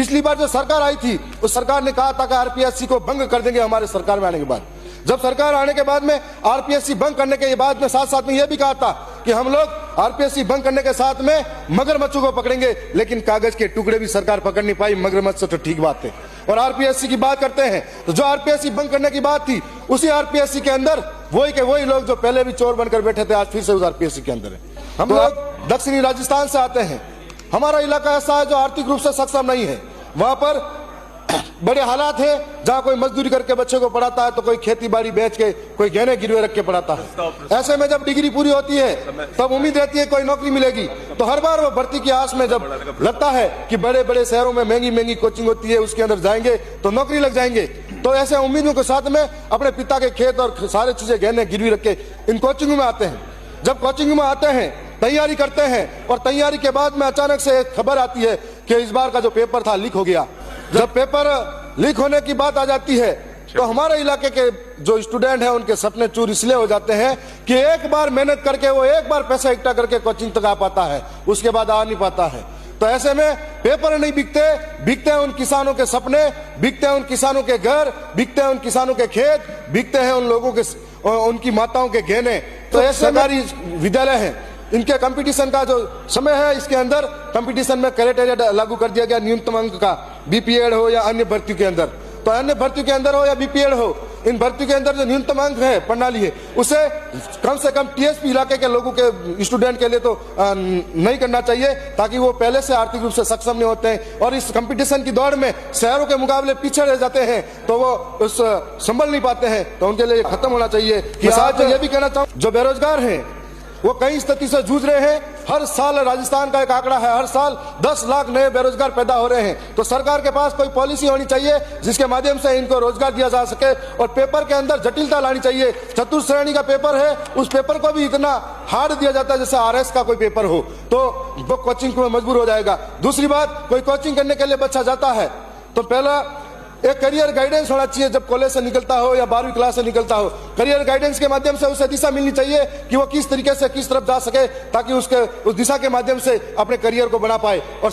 पिछली बार जो सरकार आई थी उस सरकार ने कहा था कि आरपीएससी को भंग कर देंगे हमारे सरकार में आने के बाद। जब सरकार आने के बाद में आरपीएससी भंग करने के बाद में साथ साथ में यह भी कहा था कि हम लोग आरपीएससी भंग करने के साथ में मगरमच्छों को पकड़ेंगे, लेकिन कागज के टुकड़े भी सरकार पकड़ नहीं पाई, मगरमच्छ से तो ठीक बात है। और आरपीएससी की बात करते हैं तो जो आरपीएससी भंग करने की बात थी उसी आरपीएससी के अंदर वही के वही लोग जो पहले भी चोर बनकर बैठे थे आज फिर से उस आरपीएससी के अंदर है। हम लोग दक्षिणी राजस्थान से आते हैं, हमारा इलाका ऐसा है जो आर्थिक रूप से सक्षम नहीं है, वहां पर बड़े हालात है जहां कोई मजदूरी करके बच्चे को पढ़ाता है तो कोई खेती बाड़ी बेच के कोई गहने गिरवे रख के पढ़ाता है। ऐसे में जब डिग्री पूरी होती है तब उम्मीद रहती है कोई नौकरी मिलेगी, तो हर बार वो भर्ती की आस में जब लगता है कि बड़े बड़े शहरों में महंगी महंगी कोचिंग होती है उसके अंदर जाएंगे तो नौकरी लग जाएंगे, तो ऐसे उम्मीदों के साथ में अपने पिता के खेत और सारी चीजें गहने गिरवी रख के इन कोचिंग में आते हैं। जब कोचिंग में आते हैं तैयारी करते हैं और तैयारी के बाद में अचानक से एक खबर आती है कि इस बार का जो पेपर था लीक हो गया। जब पेपर लीक होने की बात आ जाती है तो हमारे इलाके के जो स्टूडेंट हैं उनके सपने चूर इसलिए हो जाते हैं कि एक बार मेहनत करके वो एक बार पैसा इकट्ठा करके कोचिंग तक आ पाता है, उसके बाद आ नहीं पाता है। तो ऐसे में पेपर नहीं बिकते, बिकते हैं उन किसानों के सपने, बिकते हैं उन किसानों के घर, बिकते हैं उन किसानों के खेत, बिकते हैं उन लोगों के उनकी माताओं के गहने। तो ऐसे सरकारी विद्यालय हैं, इनके कंपटीशन का जो समय है इसके अंदर कंपटीशन में क्राइटेरिया लागू कर दिया गया न्यूनतम अंक का, बीपीएड हो या अन्य भर्तियों के अंदर। तो अन्य भर्तियों के अंदर हो या बीपीएड हो, इन भर्तियों के अंदर जो न्यूनतम अंक है प्रणाली है उसे कम से कम टीएसपी इलाके के लोगों के स्टूडेंट के लिए तो नहीं करना चाहिए, ताकि वो पहले से आर्थिक रूप से सक्षम नहीं होते हैं और इस कंपटीशन की दौड़ में शहरों के मुकाबले पीछे रह जाते हैं तो वो उस संभल नहीं पाते हैं। तो उनके लिए खत्म होना चाहिए। कि आज ये भी कहना चाहूँ जो बेरोजगार हैं वो कई स्थिति से जूझ रहे हैं। हर साल राजस्थान का एक आंकड़ा है, हर साल 10 लाख नए बेरोजगार पैदा हो रहे हैं। तो सरकार के पास कोई पॉलिसी होनी चाहिए जिसके माध्यम से इनको रोजगार दिया जा सके और पेपर के अंदर जटिलता लानी चाहिए। चतुर्थ श्रेणी का पेपर है, उस पेपर को भी इतना हार्ड दिया जाता है जैसे आरएस का कोई पेपर हो, तो वो कोचिंग में मजबूर हो जाएगा। दूसरी बात, कोई कोचिंग करने के लिए बच्चा जाता है तो पहला एक करियर गाइडेंस होना चाहिए। जब कॉलेज से निकलता हो या 12वीं क्लास से निकलता हो, करियर गाइडेंस के माध्यम से उसे दिशा मिलनी चाहिए कि वो किस तरीके से किस तरफ जा सके ताकि उसके उस दिशा के माध्यम से अपने करियर को बना पाए। और